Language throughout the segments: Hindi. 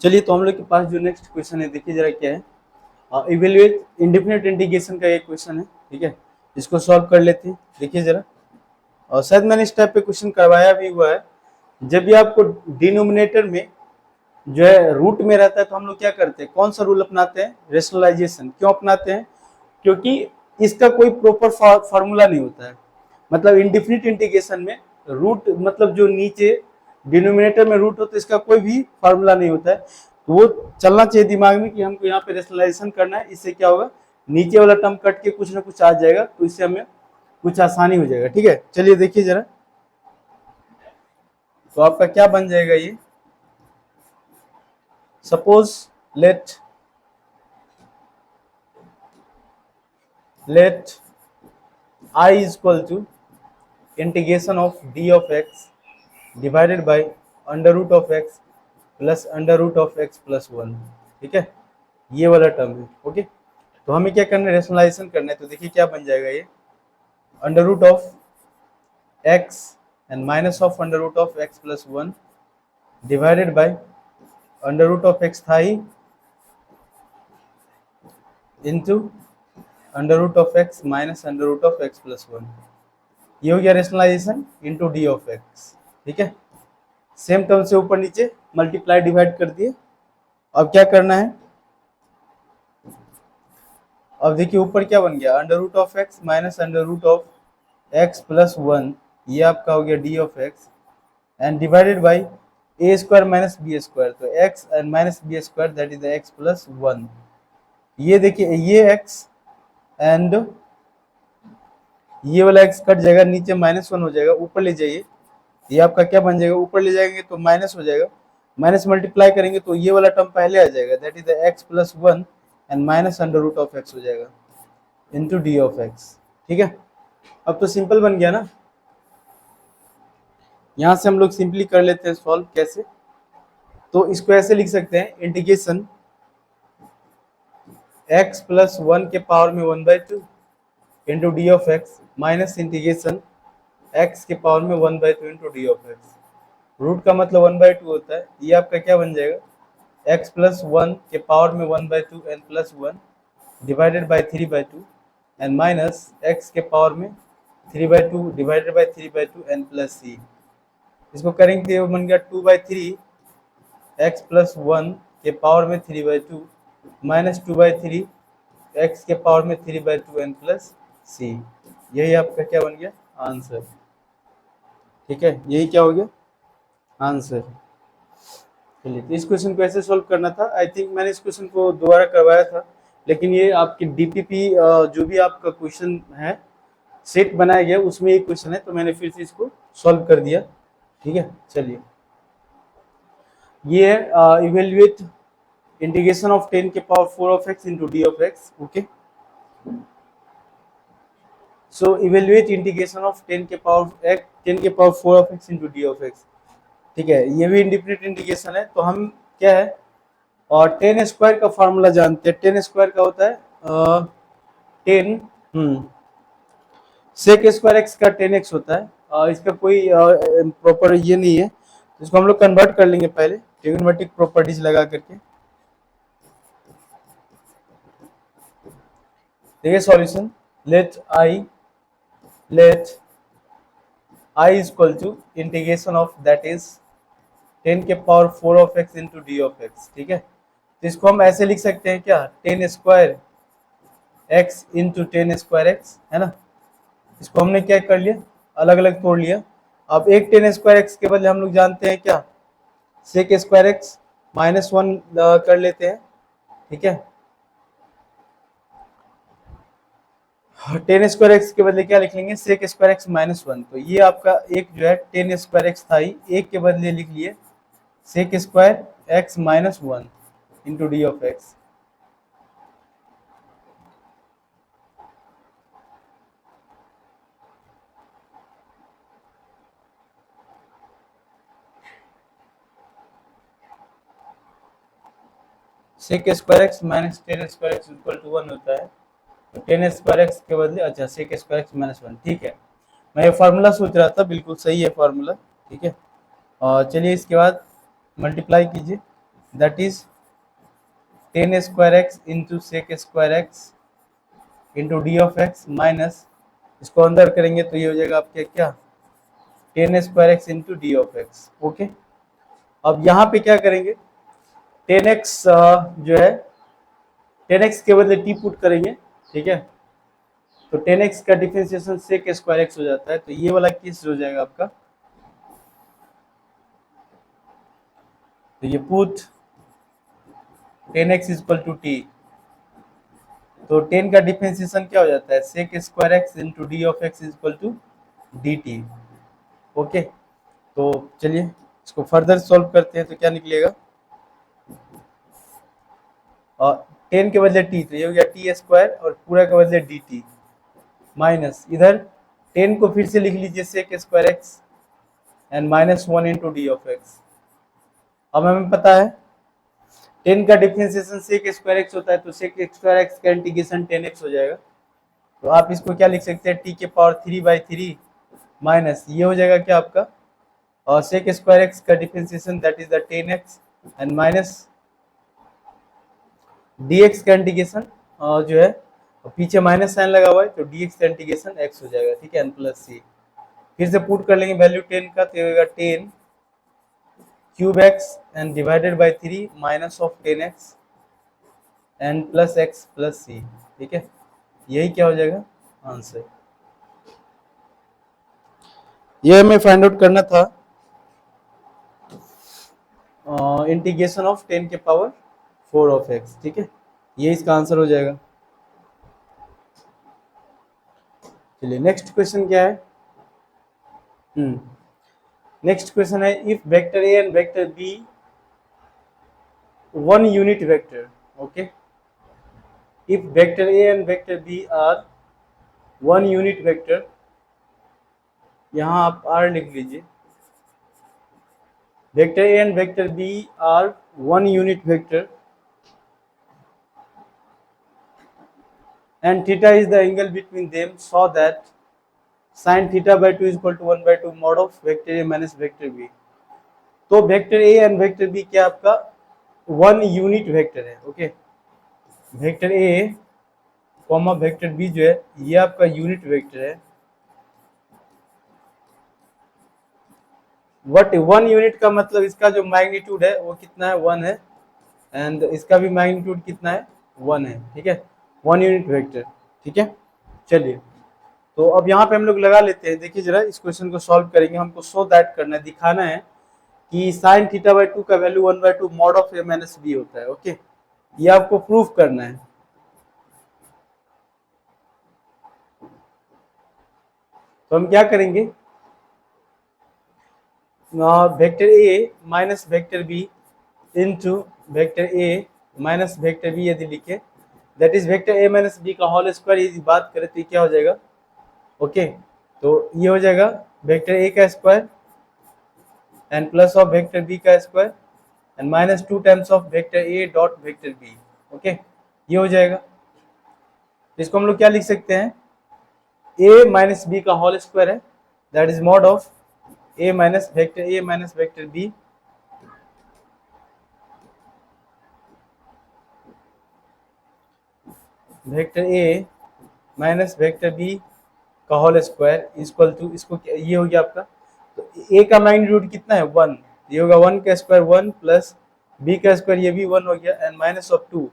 चलिए तो हम लोग के पास जो नेक्स्ट क्वेश्चन है, देखिए जरा क्या है। इवेल्युएट इंडेफिनिट इंटीग्रेशन का एक क्वेश्चन है, ठीक है। इसको सॉल्व कर लेते हैं, देखिए जरा। और शायद मैंने इस टाइप पे क्वेश्चन करवाया भी हुआ है। जब भी आपको डिनोमिनेटर में जो है रूट में रहता है तो हम लोग क्या करते हैं, कौन सा रूल अपनाते हैं, रेशनलाइजेशन। क्यों अपनाते हैं? क्योंकि इसका कोई प्रॉपर फार्मूला नहीं होता है। मतलब इंडेफिनिट इंटीग्रेशन में रूट, मतलब जो नीचे डिनोमिनेटर में रूट होता है, इसका कोई भी फार्मूला नहीं होता है। तो वो चलना चाहिए दिमाग में कि हमको यहाँ पे रेशनलाइजेशन करना है। इससे क्या होगा, नीचे वाला टर्म कट के कुछ ना कुछ आ जाएगा, तो इससे हमें कुछ आसानी हो जाएगा, ठीक है। चलिए देखिए जरा, तो आपका क्या बन जाएगा ये। Suppose let I is equal to integration of d of x divided by under root of x plus under root of x plus 1, ठीक है। ये वाला टर्म है, ओके। तो हमें क्या करना है, रेशनलाइजेशन करना है। तो देखिए क्या बन जाएगा ये, under root of x and minus of under root of x plus 1 divided by under root of x था ही into under root of x minus under root of x plus 1। ये हो गया rationalization into D of x, ठीक है। सेम टर्म से ऊपर नीचे मल्टीप्लाई डिवाइड कर दिए। अब क्या करना है, अब देखिए ऊपर क्या बन गया, under root of x minus under root of X plus 1। ये आपका हो गया D of X and divided by A square minus B square. तो X and minus B square that is x plus 1। ये देखिए ये एक्स एंड ये वाला एक्स कट जाएगा, नीचे -1 हो जाएगा, ऊपर ले जाइए। ये आपका क्या बन जाएगा, ऊपर ले जाएंगे तो माइनस हो जाएगा, माइनस मल्टीप्लाई करेंगे तो ये वाला टर्म पहले आ जाएगा, that is x plus 1 and minus under root of x हो जाएगा इंटू डी ऑफ एक्स, ठीक है। अब तो सिंपल बन गया ना। यहां से हम लोग सिंपली कर लेते हैं सॉल्व। कैसे, तो इसको ऐसे लिख सकते हैं, इंटीग्रेशन x प्लस 1 के पावर में 1/2 into D of x minus integration x के पावर में 1/2 into D of x. Root का मतलब 1/2 होता है। ये आपका क्या बन जाएगा, x प्लस 1 के पावर में 1/2 n plus 1 divided by 3/2 and minus x के पावर में 3/2 divided by 3/2 n plus c. इसको करेंगे तो बन गया 2/3 x प्लस 1 के पावर में 3/2 माइनस 2/3 x के पावर में 3/2 एन प्लस सी। यही आपका क्या बन गया, आंसर, ठीक है। यही क्या हो गया, आंसर। चलिए, तो इस क्वेश्चन को ऐसे सॉल्व करना था। आई थिंक मैंने इस क्वेश्चन को दोबारा करवाया था, लेकिन ये आपकी डीपीपी जो भी आपका क्वेश्चन है सेट बनाया गया उसमें एक क्वेश्चन है, तो मैंने फिर से इसको सॉल्व कर दिया, ठीक है। चलिए, ये है इवेल्युएट इंटीग्रेशन ऑफ 10 के power 4 of x into D of x, okay. So evaluate integration of 10 के power 4 of x into D of x, ठीक है। ये भी इंडिफिनिट इंटीग्रेशन है। तो हम क्या है, और 10 स्क्वायर का फार्मूला जानते हैं। 10 स्क्वायर का होता है 10 सेक स्क्वायर एक्स का 10x होता है। इसका कोई प्रॉपर ये नहीं है, तो इसको हम लोग कन्वर्ट कर लेंगे पहले ट्रिग्नोमेट्रिक प्रॉपर्टीज लगा करके। देखिए solution, let I is equal to integration of that is 10 के power 4 of x into D of x, ठीक है। तो इसको हम ऐसे लिख सकते हैं क्या, 10 square x into 10 square x, है ना। इसको हमने क्या कर लिया, अलग अलग तोड़ लिया। अब एक 10 स्क्वायर एक्स के बदले हम लोग जानते हैं क्या, सेक स्क्वायर एक्स -1 कर लेते हैं, ठीक है। 10 स्क्वायर एक्स के बदले क्या लिख लेंगे, सेक स्क्वायर एक्स -1। तो ये आपका एक जो है 10 स्क्वायर एक्स था ही, एक के बदले लिख लिए sec square x -1 into D of x. Sec square x minus 10 square x equal to 1 होता है। तो 10 स्क्वायर एक्स के बदले अच्छा सेक स्क्वायर एक्स -1, ठीक है। मैं ये फार्मूला सोच रहा था, बिल्कुल सही है फार्मूला, ठीक है। और चलिए इसके बाद मल्टीप्लाई कीजिए, that is tan square x into sec square x into D of x minus, इसको अंदर करेंगे तो ये हो जाएगा आपके क्या, tan square x into D of x. Okay, अब यहाँ पे क्या करेंगे, टेन एक्स जो है टेन एक्स के बदले टी पुट करेंगे, ठीक है, तो टेन एक्स का डिफरेंशिएशन सेक स्क्वायर एक्स हो जाता है, तो ये वाला केस हो जाएगा आपका, तो ये put tan x is equal to t, तो टेन का डिफरेंशिएशन क्या हो जाता है, sec square x into D of x is equal to d t. Okay, तो चलिए इसको फर्दर सॉल्व करते हैं, तो क्या निकलेगा, और टेन के बदले टी, तो ये हो गया टी स्क्वायर और पूरा के बदले डी टी माइनस, इधर टेन को फिर से लिख लीजिए sec square x and minus one into D of x. अब हमें पता है टेन का डिफरेंशिएशन सेक स्क्वायर एक्स होता है, तो सेक स्क्वायर एक्स का इंटीग्रेशन टेन एक्स हो जाएगा, तो आप इसको क्या लिख सकते हैं, टी के power three by three minus, ये हो जाएगा क्या आपका, और सेक स्क्वायर एक्स का differentiation that is the ten X and minus D x का इंटीग्रेशन जो है पीछे माइनस साइन लगा हुआ है, तो डी एक्स का इंटीग्रेशन एक्स हो जाएगा, ठीक है, एन प्लस सी। फिर से पुट कर लेंगे वैल्यू टेन का, तो होगा ten cube X and divided by three minus of ten X and plus X plus C, ठीक है, यही क्या हो जाएगा आंसर। ये हमें फाइंड आउट करना था इंटीग्रेशन ऑफ टेन के पावर फोर ऑफ एक्स, ठीक है, ये इसका आंसर हो जाएगा। चलिए नेक्स्ट क्वेश्चन क्या है, नेक्स्ट क्वेश्चन है, if vector a and vector b one unit vector, okay, if vector a and vector b are one unit vector, यहाँ आप आर लिख लीजिए, vector a and vector b are one unit vector and theta is the angle between them, so that sin theta by 2 is equal to 1 by 2 mod of vector a minus vector b। तो vector a and vector b क्या आपका वन यूनिट वेक्टर है, okay, vector a comma vector b जो है ये आपका यूनिट वेक्टर है, वट वन यूनिट का मतलब इसका जो मैग्नीट्यूड है वो कितना है, वन है, एंड इसका भी मैग्नीट्यूड कितना है, वन है, ठीक है, वन यूनिट वेक्टर, ठीक है। चलिए तो अब यहाँ पे हम लोग लगा लेते हैं, देखिए जरा इस क्वेश्चन को सॉल्व करेंगे, हमको शो दैट करना है, दिखाना है कि साइन थीटा बाई टू का value one by two mod of a minus b होता है, ओके, ये आपको प्रूफ करना है। तो हम क्या करेंगे, वेक्टर ए minus vector b into vector ए माइनस वेक्टर बी यदि लिखे, that is vector A minus b का होल स्क्वायर यदि बात करें तो ये क्या हो जाएगा, ओके, तो ये हो जाएगा वेक्टर ए का square and plus of vector B का square and minus two times of vector A dot vector B, okay, ये हो जाएगा। इसको हम लोग क्या लिख सकते हैं, ए माइनस बी का होल स्क्वायर है, that is mod of a minus vector b vector A minus vector B का होल स्क्वायर इक्वल टू, इसको ये हो गया आपका, तो ए का मैग्नीट्यूड कितना है, वन, ये होगा वन का स्क्वायर वन प्लस बी का स्क्वायर ये भी वन हो गया and minus of two,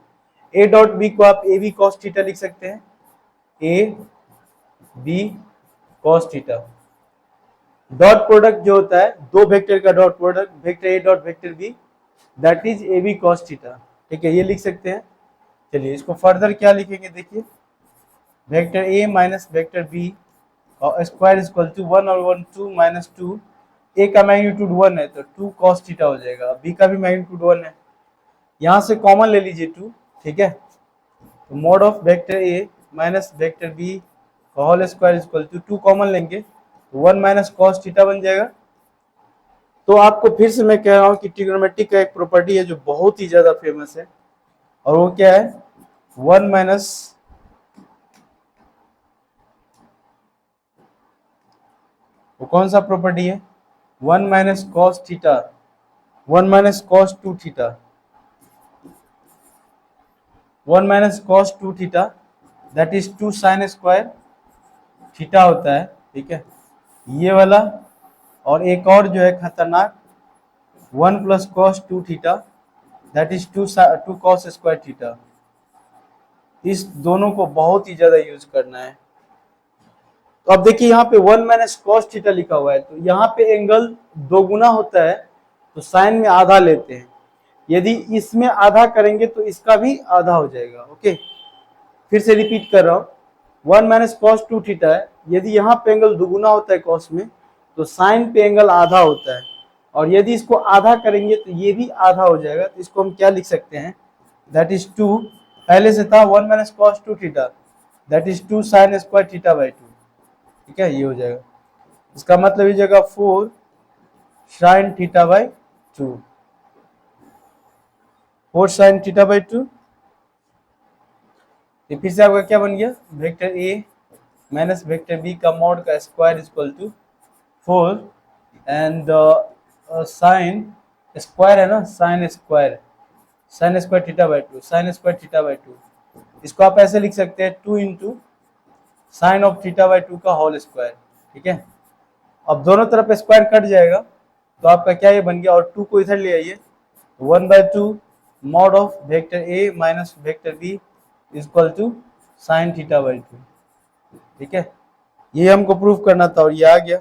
a dot b को आप ए बी कॉस थीटा लिख सकते हैं, a b cos theta, dot product जो होता है दो वेक्टर का dot product vector A dot vector b that is a b cos theta, ठीक है, ये लिख सकते हैं। चलिए इसको फर्दर क्या लिखेंगे, देखिए वेक्टर ए माइनस वेक्टर बी और स्क्वायर इक्वल टू वन और one two minus two, a का मैग्नीट्यूड वन है तो टू कॉस थीटा हो जाएगा, बी का भी मैग्नीट्यूड वन है, यहाँ से कॉमन ले लीजिए टू, ठीक है, तो mod of vector A minus vector B का whole square equal to two common लेंगे तो वन माइनस कॉस थीटा बन जाएगा। तो आपको फिर से मैं कह रहा हूँ कि ट्रिग्नोमेट्रिक का एक प्रॉपर्टी है जो बहुत ही ज्यादा फेमस है, और वो क्या है, वन माइनस वो कौन सा प्रॉपर्टी है, one minus cos theta one minus cos two theta, 1 minus cos 2 theta that is 2 sine square theta होता है, ठीक है, ये वाला। और एक और जो है खतरनाक 1 plus cos 2 theta that is 2 cos square theta. इस दोनों को बहुत ही ज्यादा यूज करना है। तो अब देखिए यहाँ पे 1 माइनस कॉस थीटा लिखा हुआ है, तो यहाँ पे एंगल दो गुना होता है तो साइन में आधा लेते हैं। यदि इसमें आधा करेंगे तो इसका भी आधा हो जाएगा। ओके, फिर से रिपीट कर रहा हूँ, 1 माइनस कॉस 2 थीटा है, यदि यहाँ पे एंगल दुगुना होता है कॉस में तो साइन पे एंगल आधा होता है, और यदि इसको आधा करेंगे तो ये भी आधा हो जाएगा। तो इसको हम क्या लिख सकते हैं, दैट इज 2, पहले से था 1 minus cos 2 theta that is 2 sine square theta by 2, ठीक है, ये हो जाएगा। इसका मतलब ये जगह 4 sine theta by 2, 4 sine theta by 2। फिर से आपका क्या बन गया, वेक्टर ए माइनस वेक्टर बी का मॉड का square equal to 4 and sine square है ना, sine square theta by 2, sine square theta by 2। इसको आप ऐसे लिख सकते हैं 2 into sine of theta by 2 का होल स्क्वायर, ठीक है। अब दोनों तरफ स्क्वायर कट जाएगा तो आपका क्या ये बन गया, और 2 को इधर ले आइए, 1/2 mod of vector A minus vector b equal to sine theta by 2, ठीक है। ये हमको प्रूफ करना था और ये आ गया,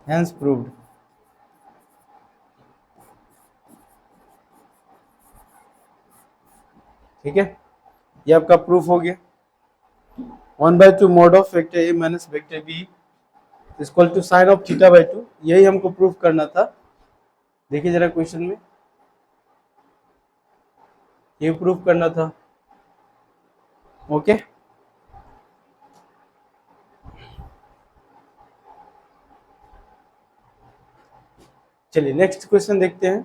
हेंस प्रूव्ड। ठीक है, ये आपका प्रूफ हो गया। 1/2 mod of vector A minus vector b equal to sine of theta by 2, यही हमको प्रूफ करना था। देखिए जरा क्वेश्चन में, ये प्रूफ करना था। ओके, चलिए नेक्स्ट क्वेश्चन देखते हैं।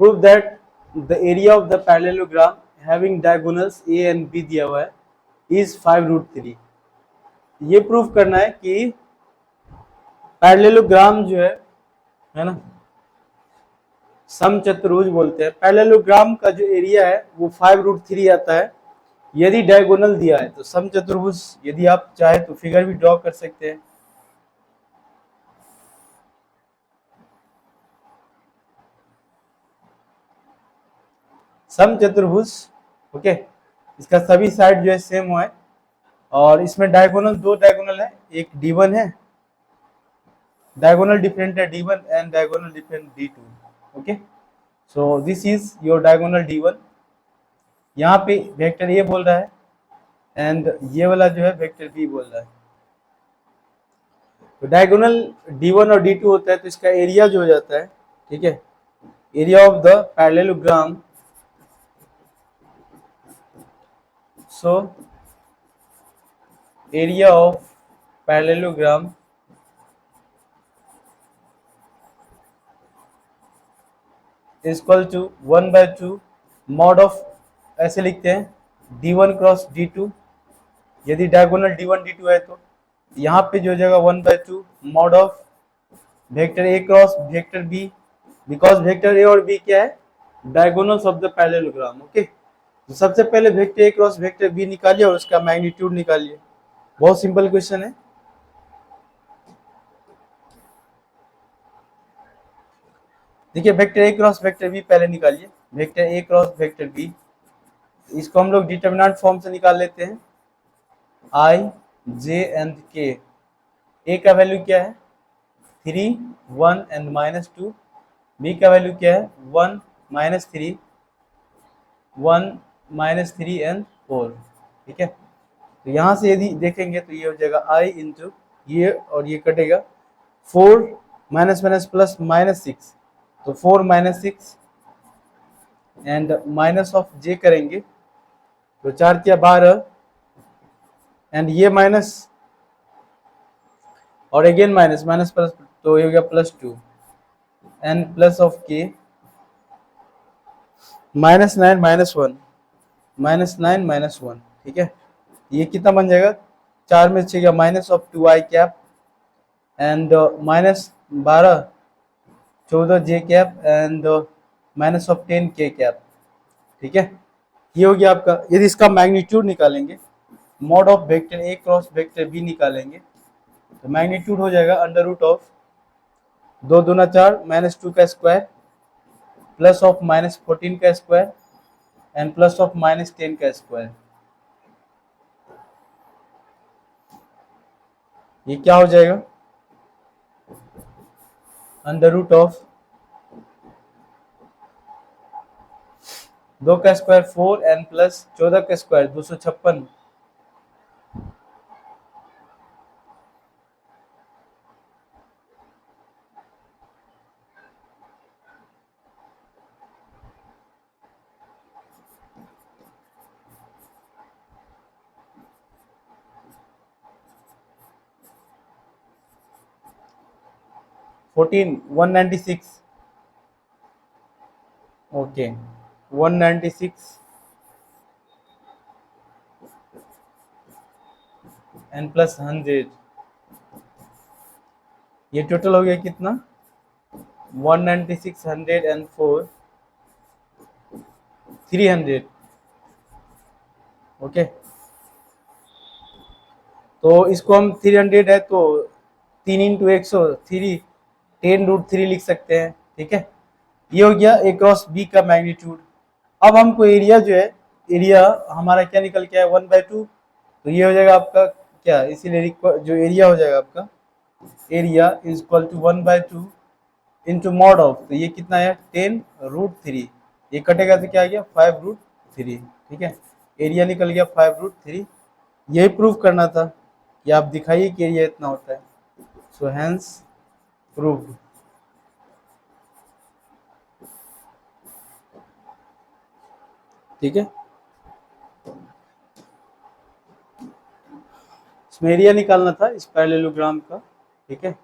Prove that the area of the parallelogram having diagonals a and b दिया हुआ है इज 5√3। ये प्रूफ करना है कि पैरेललोग्राम जो है ना, समचतुर्भुज बोलते हैं, पैरेललोग्राम का जो एरिया है वो 5√3 आता है यदि डायगोनल दिया है। तो समचतुर्भुज यदि आप चाहे तो फिगर भी ड्रॉ कर सकते हैं। समचतुर्भुज, ओके, इसका सभी साइड जो है सेम हुआ है, और इसमें डायगोनल, दो डायगोनल है, एक D1 है, डायगोनल डिफरेंट है D1 and diagonal different D2। Okay, so this is your diagonal D1। यहाँ पे वेक्टर ए बोल रहा है एंड ये वाला जो है वेक्टर बी बोल रहा है। तो डायगोनल D1 और D2 होता है तो इसका एरिया जो हो जाता है, ठीक है, area of the parallelogram, so area of parallelogram is equal to 1/2 mod of, ऐसे लिखते हैं D1 क्रॉस D2, यदि डायगोनल D1 D2 है तो यहाँ पे जो जगह 1/2 mod of vector a cross vector b, because vector a और बी क्या है, diagonals of the parallelogram. Okay, तो सबसे पहले vector a cross vector b निकालिए और उसका मैग्नीट्यूड निकालिए। बहुत सिंपल क्वेश्चन है। देखिए vector a cross vector b पहले निकालिए, vector a cross vector b, इसको हम लोग डिटरमिनेंट फॉर्म से निकाल लेते हैं, आई जे एंड के। ए का वैल्यू क्या है 3, 1 एंड -2, बी का वैल्यू क्या है 1 -3, 1 -3 एंड 4, ठीक है। तो यहाँ से यदि देखेंगे तो ये हो जाएगा आई इंटू ये और ये कटेगा, 4 माइनस माइनस प्लस -6, तो 4 -6 एंड माइनस ऑफ जे करेंगे तो 4 क्या 12 एंड ये माइनस और अगेन माइनस माइनस प्लस, तो ये हो गया +2 एंड प्लस ऑफ के -9 -1 -9 -1, ठीक है। ये कितना बन जाएगा, 4 में 6 minus of 2i cap and minus 12 14 J cap and minus of 10 के कैप। ठीक है, ये हो गया आपका। यदि इसका मैग्नीट्यूड निकालेंगे, mod of vector a cross vector b निकालेंगे, तो मैग्नीट्यूड हो जाएगा अंडर रूट ऑफ 2 दूना 4 माइनस 2 का स्क्वायर प्लस ऑफ माइनस 14 का square and plus of minus 10 का स्क्वायर। ये क्या हो जाएगा, अंडर रूट ऑफ 2 का स्क्वायर 4 एंड प्लस 14 का square 256। Fourteen 196, okay 196 and plus 100, ये टोटल हो गया कितना 196 100 एंड 4 300। ओके, तो इसको हम 300 है तो 3 इंटू 103 10√3 लिख सकते हैं। ठीक है, ये हो गया ए क्रॉस बी का मैग्नीट्यूड। अब हमको एरिया जो है, एरिया हमारा क्या निकल के आया 1/2, तो ये हो जाएगा आपका क्या, इसीलिए जो एरिया हो जाएगा आपका, area is equal to 1/2 into mod of, तो ये कितना है 10√3, ये कटेगा तो क्या आ गया 5√3। ठीक है, एरिया निकल गया 5√3। यही प्रूव करना था कि आप दिखाइए कि एरिया इतना होता है, सो हैंस प्रूव्ड। ठीक है, इसमें एरिया निकालना था इस पैरेललोग्राम का। ठीक है,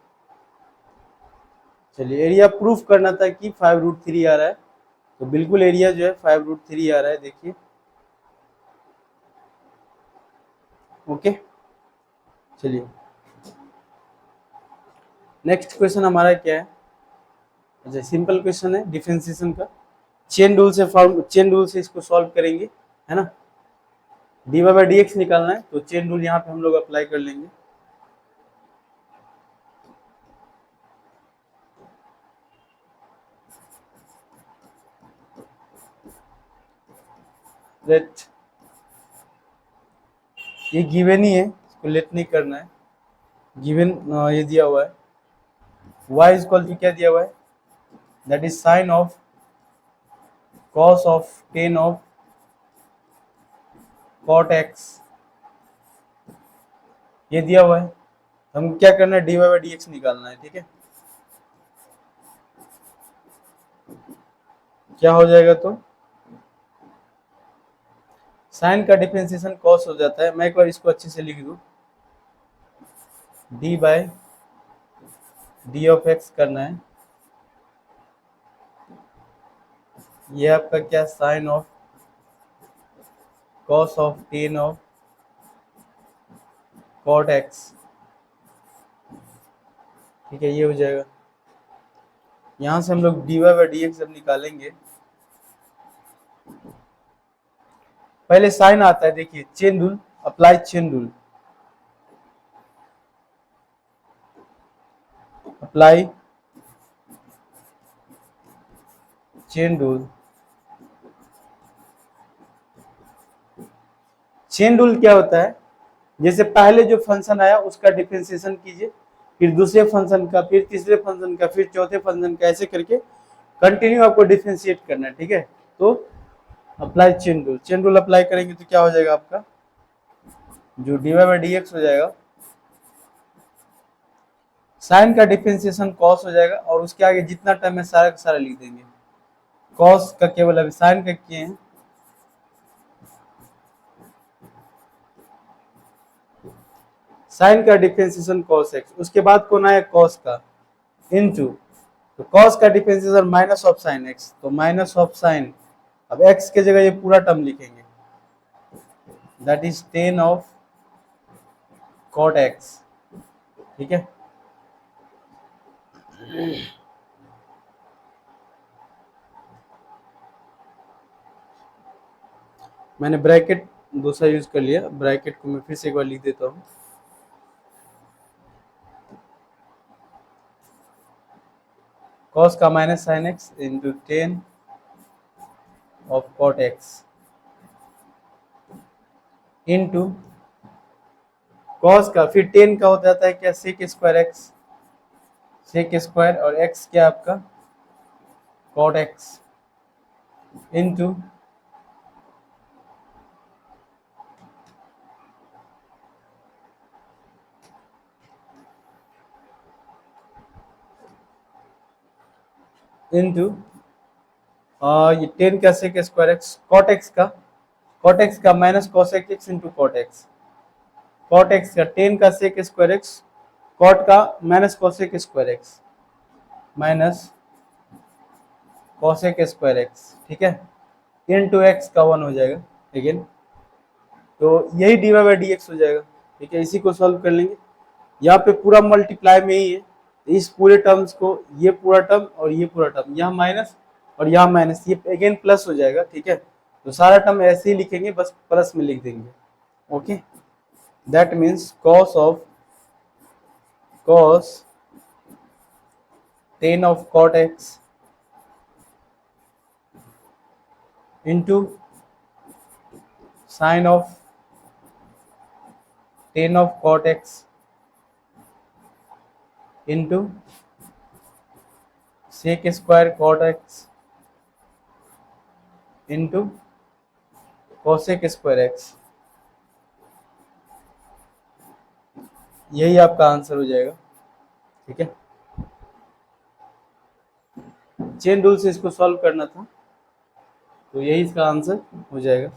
चलिए एरिया प्रूफ करना था कि 5√3 आ रहा है, तो बिल्कुल एरिया जो है 5√3 आ रहा है, देखिए। ओके, चलिए नेक्स्ट क्वेश्चन हमारा क्या है। अच्छा, सिंपल क्वेश्चन है डिफरेंशिएशन का, चेन रूल से इसको सॉल्व करेंगे, है ना। dy/dx निकालना है, तो चेन रूल यहाँ पे हम लोग अप्लाई कर लेंगे। लेट, ये गिवन ही है, इसको लेट नहीं करना है, गिवन ये दिया हुआ है, y इज इक्वल टू क्या दिया हुआ है, that is sine of cos of 10 of cot x, ये दिया हुआ है। हमको क्या करना है, dy/dx निकालना है। ठीक है, क्या हो जाएगा, तो साइन का डिफरेंशिएशन cos हो जाता है। मैं एक बार इसको अच्छे से लिख दूं, d/d ऑफ x करना है, ये आपका क्या sine of cos of 10 of cot x। ठीक है, ये हो जाएगा। यहां से हम लोग dy/dx जब निकालेंगे, पहले साइन आता है, देखिए chain rule, apply chain rule, apply chain rule. Chain rule क्या होता है, जैसे पहले जो फंक्शन आया उसका डिफरेंशिएशन कीजिए, फिर दूसरे फंक्शन का, फिर तीसरे फंक्शन का, फिर चौथे फंक्शन का, ऐसे करके कंटिन्यू आपको डिफरेंशिएट करना है। ठीक है, तो apply chain rule, chain rule apply करेंगे तो क्या हो जाएगा आपका, जो dy/dx हो जाएगा, साइन का डिफरेंशिएशन cos हो जाएगा, और उसके आगे जितना टर्म है सारा का सारा लिख देंगे। cos का केवल अभी साइन का किए हैं, साइन का डिफरेंशिएशन cos x, उसके बाद कौन आया cos का, इनटू, तो cos का differentiation minus of sine x, तो माइनस ऑफ साइन, अब x के जगह ये पूरा टर्म लिखेंगे, that is 10 of cot x। ठीक है, मैंने ब्रैकेट दूसरा यूज कर लिया, ब्रैकेट को मैं फिर से एक बार लिख देता हूँ। कॉस का minus sine X into 10 of cot X into cos का, फिर 10 का हो जाता है क्या, sec square X, sec square और एक्स क्या आपका कॉट एक्स इंटू इंटू ये 10 का sec square X cot X का minus cosec X into cot X, cot X का 10 का सेक स्क्वायर एक्स, कॉट का minus cosec square x minus cosec square X, ठीक है, इंटू एक्स का 1 हो जाएगा अगेन, तो यही d y by d x हो जाएगा। ठीक है, इसी को सॉल्व कर लेंगे। यहाँ पे पूरा मल्टीप्लाई में ही है, इस पूरे टर्म्स को, ये पूरा टर्म और ये पूरा टर्म, यहाँ माइनस और यहाँ माइनस, ये अगेन प्लस हो जाएगा। ठीक है, तो सारा टर्म ऐसे ही लिखेंगे, बस प्लस में लिख देंगे। Okay, that means cos 10 of cot x into sin of 10 of cot x into sec square cot x into cosec square x, यही आपका आंसर हो जाएगा। ठीक है, चेन रूल से इसको सॉल्व करना था, तो यही इसका आंसर हो जाएगा।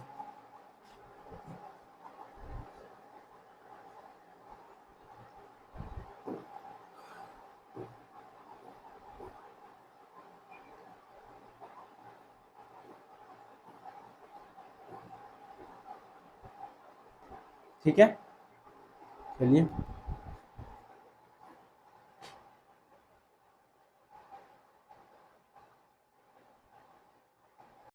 ठीक है, चलिए।